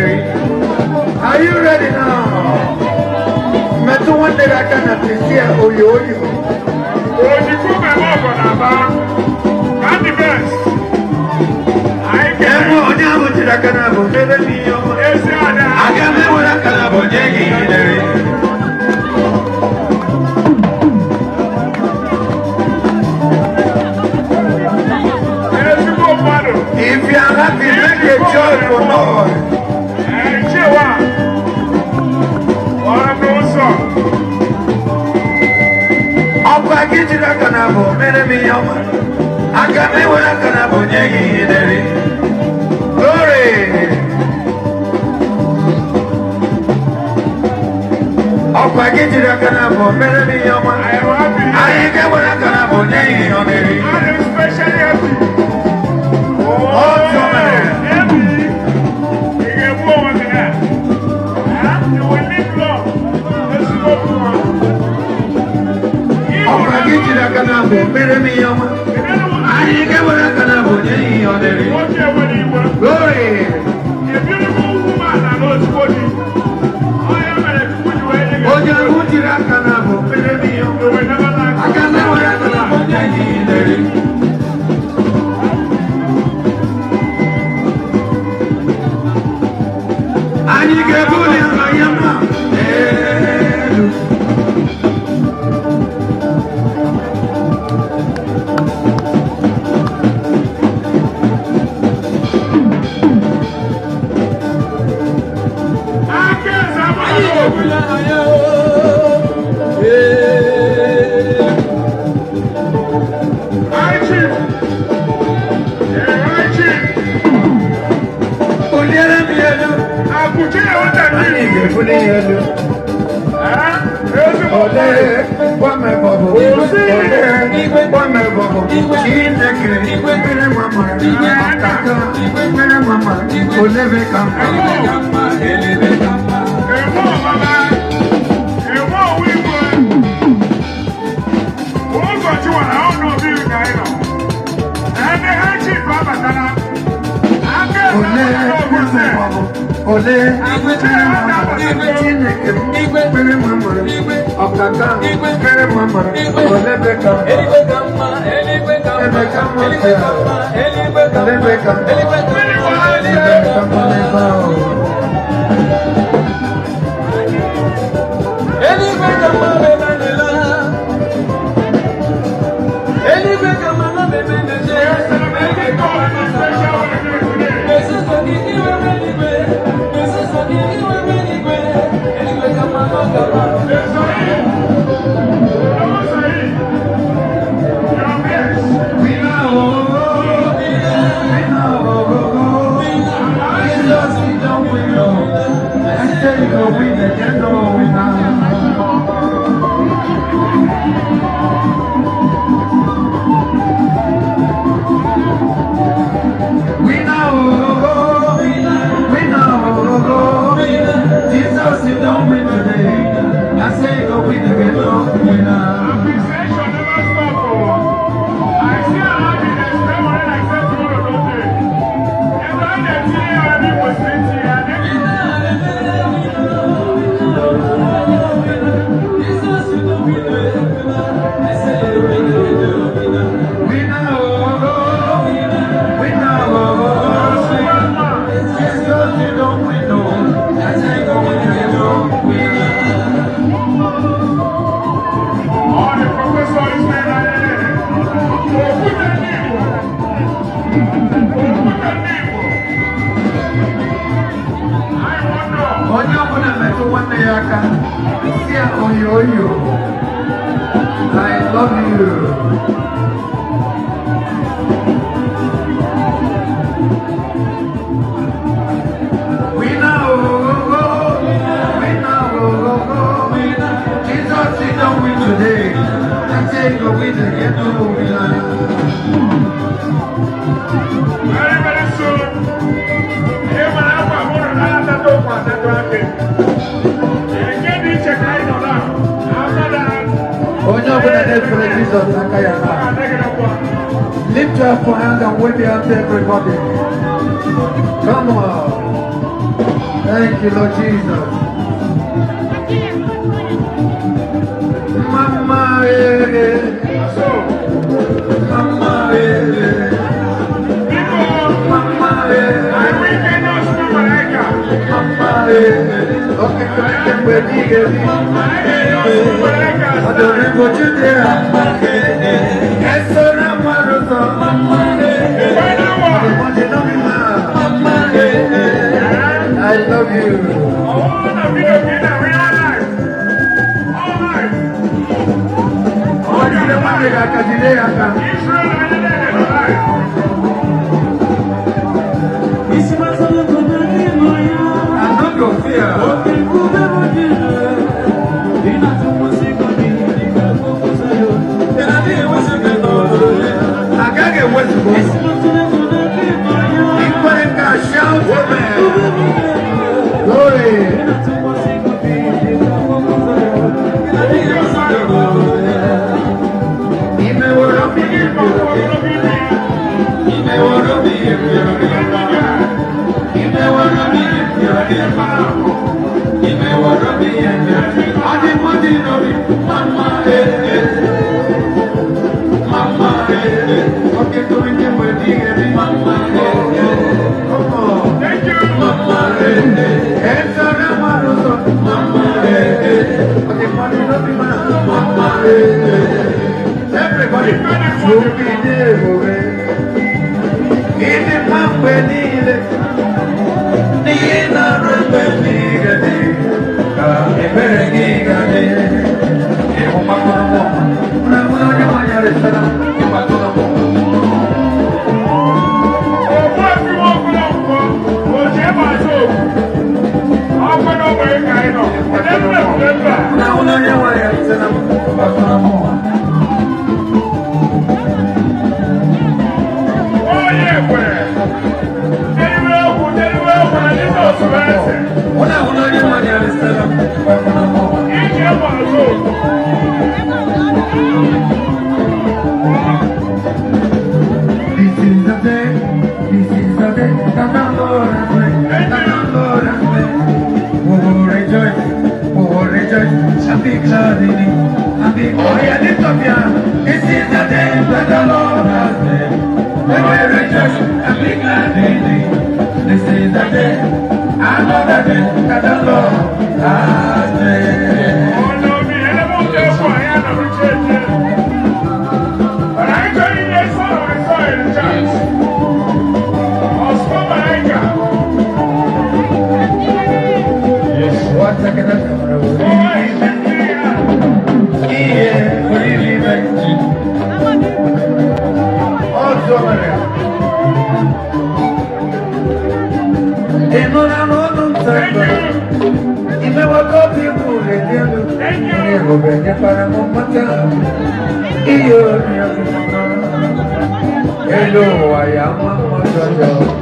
Are you ready now? Metu one day I can appreciate Oyo. You come and walk on about. Got the best. I can't go on down to the canal. I can't go on the canal. If you are happy, make a joyful noise. Ọba kejìlá kan àbọ̀ mẹ́rẹ́ mi ọmọ. Aga mẹ́wàá kan àbọ̀ jẹ́ yìí dẹ̀rí. Glory. Ọba kejìlá kan àbọ̀ mẹ́rẹ́ mi ọmọ. Ayé kẹwàá kan àbọ̀ jẹ́ yìí ọ̀dẹ̀rí. Ọ̀tún mẹ́rẹ̀. Ọba kejìlá kan àbọ̀ mẹ́rẹ́ mi ọmọ. Ayé kẹwàá kan àbọ̀ jẹ́ yìí ọ̀dẹ̀rí. Glory. Oja kujira kan àbọ̀ mẹ́rẹ́ mi ọmọ. Aga mẹ́wàá kan àbọ̀ jẹ́ yìí ọ̀dẹ̀rí. Ani kebuli ayama. I love you. Today, I take a winner, get to for hands and wave your hands, everybody. Come on. Thank you, Lord Jesus. Mama, Mama, Mama, okay, I don't know what you did. I love you. I'm not going to fear. I can't get what's going on. Shout for me. Glory. Everybody, you'll be there, in the company, Hello, I am